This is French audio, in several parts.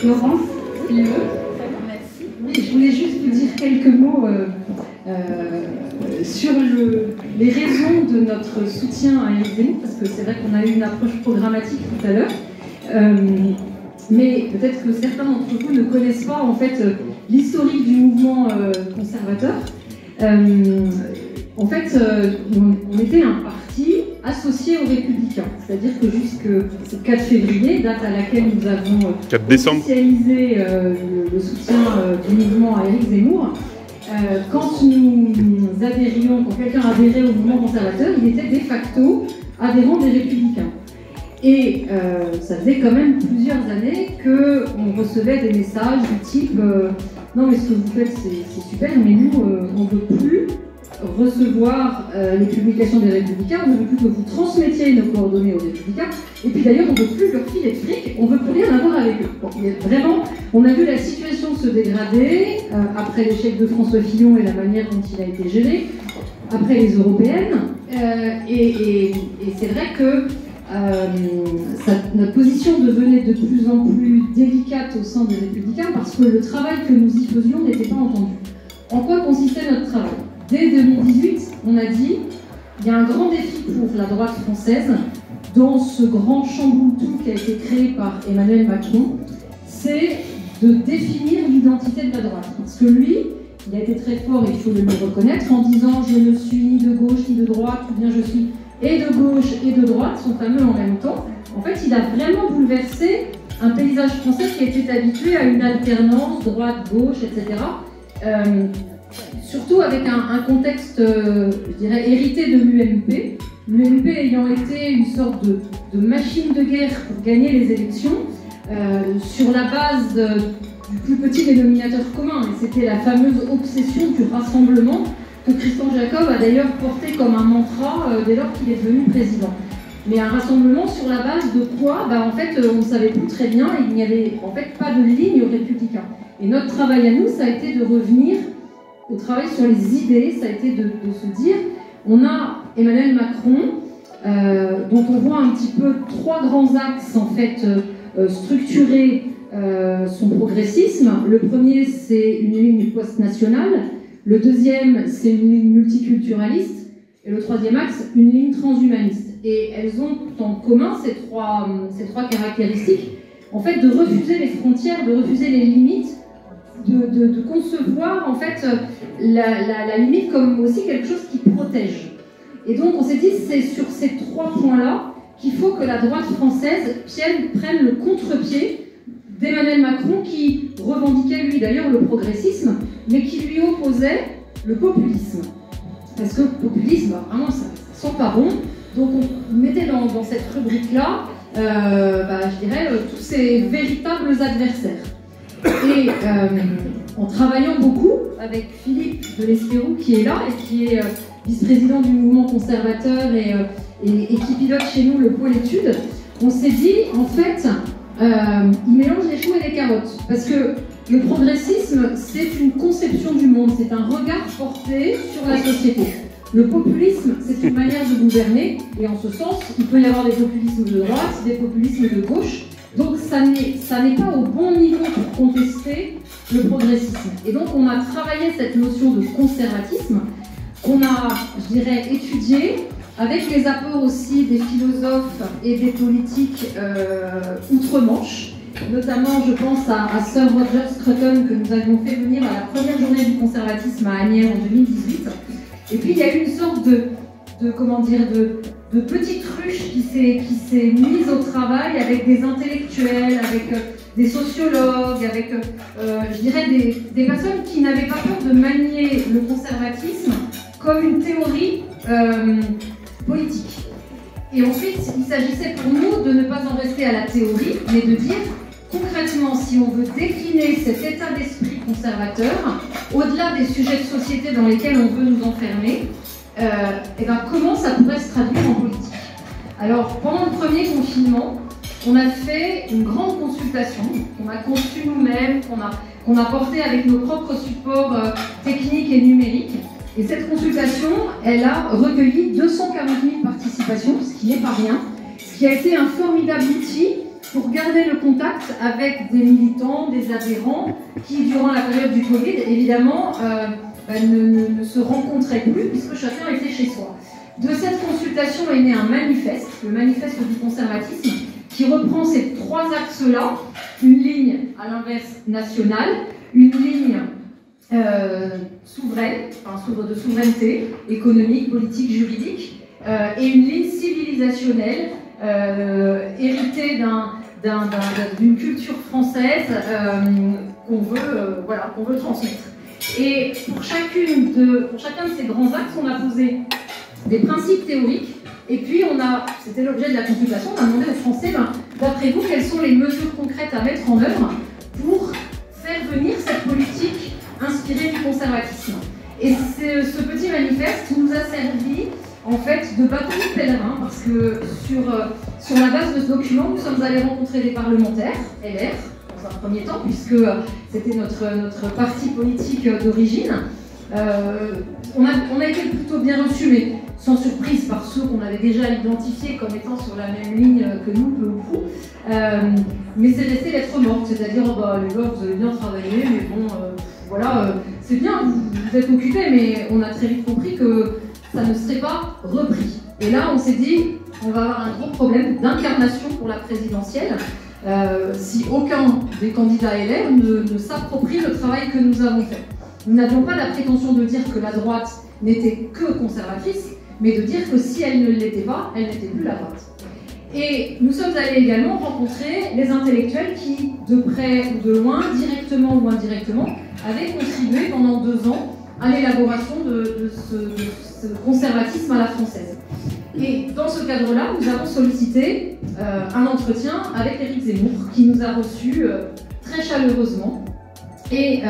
Laurence, merci. Oui, je voulais juste vous dire quelques mots sur les raisons de notre soutien à Éric Zemmour, parce que c'est vrai qu'on a eu une approche programmatique tout à l'heure, mais peut-être que certains d'entre vous ne connaissent pas en fait l'historique du mouvement conservateur. En fait, on était un parti associé aux Républicains, c'est-à-dire que jusqu'au 4 février, date à laquelle nous avons officialisé le soutien du mouvement à Éric Zemmour, quand nous adhérions, quand quelqu'un adhérait au mouvement conservateur, il était de facto adhérent des Républicains. Et ça faisait quand même plusieurs années qu'on recevait des messages du type non mais ce que vous faites c'est super, mais nous on ne veut plus recevoir les publications des Républicains, on ne veut plus que vous transmettiez nos coordonnées aux Républicains, et puis d'ailleurs on ne veut plus leur filer de fric, on ne veut plus rien avoir avec eux. Bon, vraiment, on a vu la situation se dégrader après l'échec de François Fillon et la manière dont il a été géré, après les européennes, et c'est vrai que notre position devenait de plus en plus délicate au sein des Républicains parce que le travail que nous y faisions n'était pas entendu. En quoi consistait notre travail? Dès 2018, on a dit il y a un grand défi pour la droite française dans ce grand chamboule-tout qui a été créé par Emmanuel Macron, c'est de définir l'identité de la droite. Parce que lui, il a été très fort, il faut le lui reconnaître, en disant je ne suis ni de gauche ni de droite, ou bien je suis et de gauche et de droite, sont fameux en même temps. En fait, il a vraiment bouleversé un paysage français qui était habitué à une alternance droite-gauche, etc. Surtout avec un contexte, je dirais, hérité de l'UMP. L'UMP ayant été une sorte de machine de guerre pour gagner les élections, sur la base du plus petit dénominateur commun. Et c'était la fameuse obsession du rassemblement que Christian Jacob a d'ailleurs porté comme un mantra dès lors qu'il est devenu président. Mais un rassemblement sur la base de quoi? En fait, on ne savait plus très bien et il n'y avait en fait pas de ligne aux Républicains. Et notre travail à nous, ça a été de revenir au travail sur les idées, ça a été de se dire, on a Emmanuel Macron, dont on voit un petit peu trois grands axes en fait structurer son progressisme. Le premier, c'est une ligne post-nationale. Le deuxième, c'est une ligne multiculturaliste. Et le troisième axe, une ligne transhumaniste. Et elles ont en commun ces trois caractéristiques, en fait, de refuser les frontières, de refuser les limites, de concevoir en fait la limite comme aussi quelque chose qui protège. Et donc on s'est dit c'est sur ces trois points-là qu'il faut que la droite française prenne le contre-pied d'Emmanuel Macron qui revendiquait lui d'ailleurs le progressisme, mais qui lui opposait le populisme. Parce que le populisme, vraiment ça sent pas bon. Donc on mettait dans cette rubrique-là, je dirais, tous ces véritables adversaires. Et en travaillant beaucoup avec Philippe de l'Espérou qui est là et qui est vice-président du mouvement conservateur et qui pilote chez nous le pôle études, on s'est dit en fait il mélange les choux et les carottes parce que le progressisme c'est une conception du monde, c'est un regard porté sur la société. Le populisme c'est une manière de gouverner et en ce sens il peut y avoir des populismes de droite, des populismes de gauche. Donc ça n'est pas au bon niveau pour contester le progressisme. Et donc on a travaillé cette notion de conservatisme qu'on a, je dirais, étudié avec les apports aussi des philosophes et des politiques outre-Manche. Notamment, je pense à Sir Roger Scruton que nous avions fait venir à la première journée du conservatisme à Asnières en 2018. Et puis il y a eu une sorte de petite ruche qui s'est mise au travail avec des intellectuels, avec des sociologues, avec, je dirais, des personnes qui n'avaient pas peur de manier le conservatisme comme une théorie politique. Et ensuite, il s'agissait pour nous de ne pas en rester à la théorie, mais de dire concrètement, si on veut décliner cet état d'esprit conservateur, au-delà des sujets de société dans lesquels on veut nous enfermer, comment ça pourrait se traduire en politique. Alors, pendant le premier confinement, on a fait une grande consultation qu'on a conçue nous-mêmes, qu'on a portée avec nos propres supports techniques et numériques. Et cette consultation, elle a recueilli 240 000 participations, ce qui n'est pas rien, ce qui a été un formidable outil pour garder le contact avec des militants, des adhérents qui, durant la période du Covid, évidemment, ne se rencontraient plus puisque chacun était chez soi. De cette consultation est né un manifeste, le manifeste du conservatisme, qui reprend ces trois axes-là, une ligne à l'inverse nationale, une ligne souveraine, enfin de souveraineté économique, politique, juridique, et une ligne civilisationnelle héritée d'une culture française qu'on veut transmettre. Et pour chacun de ces grands axes, on a posé des principes théoriques, et puis c'était l'objet de la consultation, on a demandé aux Français, d'après vous, quelles sont les mesures concrètes à mettre en œuvre pour faire venir cette politique inspirée du conservatisme. Et ce petit manifeste nous a servi en fait de bâton de pèlerin, parce que sur la base de ce document, nous sommes allés rencontrer des parlementaires, LR, dans un premier temps, puisque c'était notre parti politique d'origine. On a été plutôt bien reçus, mais sans surprise par ceux qu'on avait déjà identifiés comme étant sur la même ligne que nous, peu ou prou. Mais c'est resté lettre morte, c'est-à-dire les gars, vous avez bien travaillé, mais bon, voilà, c'est bien, vous êtes occupés, mais on a très vite compris que ça ne serait pas repris. Et là, on s'est dit, on va avoir un gros problème d'incarnation pour la présidentielle si aucun des candidats LR ne s'approprie le travail que nous avons fait. Nous n'avions pas la prétention de dire que la droite n'était que conservatrice, mais de dire que si elle ne l'était pas, elle n'était plus la droite. Et nous sommes allés également rencontrer les intellectuels qui, de près ou de loin, directement ou indirectement, avaient contribué pendant 2 ans à l'élaboration de ce conservatisme à la française. Et dans ce cadre-là, nous avons sollicité un entretien avec Éric Zemmour, qui nous a reçus très chaleureusement. Et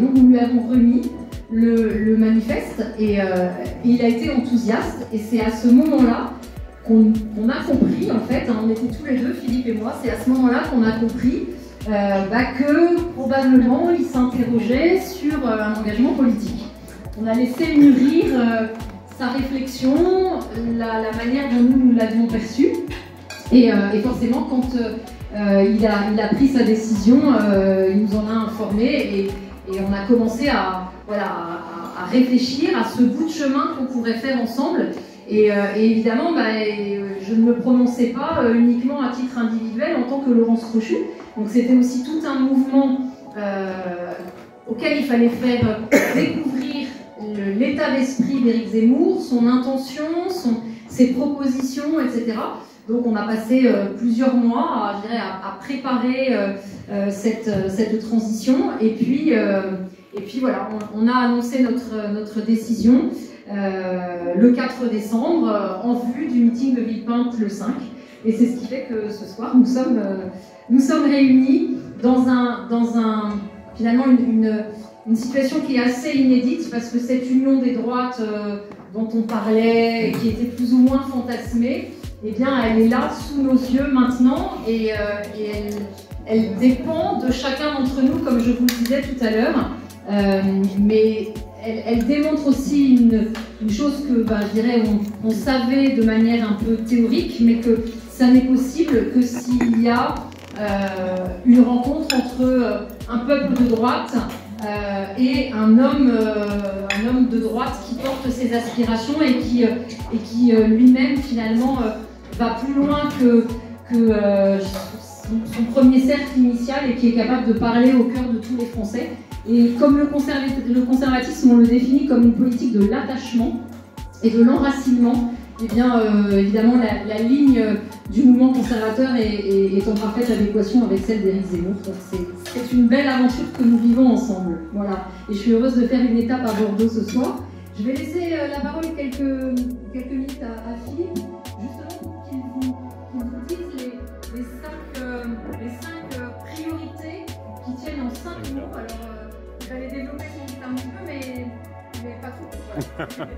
donc nous lui avons remis le manifeste et il a été enthousiaste. Et c'est à ce moment-là qu'on a compris, en fait, on était tous les deux, Philippe et moi, c'est à ce moment-là qu'on a compris que probablement il s'interrogeait sur un engagement politique. On a laissé mûrir sa réflexion, la manière dont nous l'avions perçue. Et forcément, quand il a pris sa décision, il nous en a informé et on a commencé à réfléchir à ce bout de chemin qu'on pourrait faire ensemble. Et évidemment, je ne me prononçais pas uniquement à titre individuel en tant que Laurence Crochu. Donc c'était aussi tout un mouvement auquel il fallait faire découvrir l'état d'esprit d'Éric Zemmour, son intention, ses propositions, etc. Donc on a passé plusieurs mois à préparer cette transition. Et puis voilà, on a annoncé notre décision le 4 décembre en vue du meeting de Villepinte le 5. Et c'est ce qui fait que ce soir, nous sommes réunis dans finalement une situation qui est assez inédite, parce que cette union des droites dont on parlait, qui était plus ou moins fantasmée, eh bien, elle est là sous nos yeux maintenant, et elle dépend de chacun d'entre nous, comme je vous le disais tout à l'heure. Mais elle démontre aussi une chose que, je dirais, on savait de manière un peu théorique, mais que ça n'est possible que s'il y a une rencontre entre un peuple de droite et un homme de droite qui porte ses aspirations et qui lui-même finalement va plus loin que son premier cercle initial et qui est capable de parler au cœur de tous les Français. Et comme le conservatisme, on le définit comme une politique de l'attachement et de l'enracinement, eh bien, évidemment, la ligne du mouvement conservateur est en parfaite adéquation avec celle d'Éric Zemmour. C'est une belle aventure que nous vivons ensemble. Voilà. Et je suis heureuse de faire une étape à Bordeaux ce soir. Je vais laisser la parole quelques minutes à Philippe, justement pour qu'il vous dise les cinq priorités qui tiennent en 5 mots. Alors, je vais les développer sans doute un petit peu, mais pas trop. Voilà.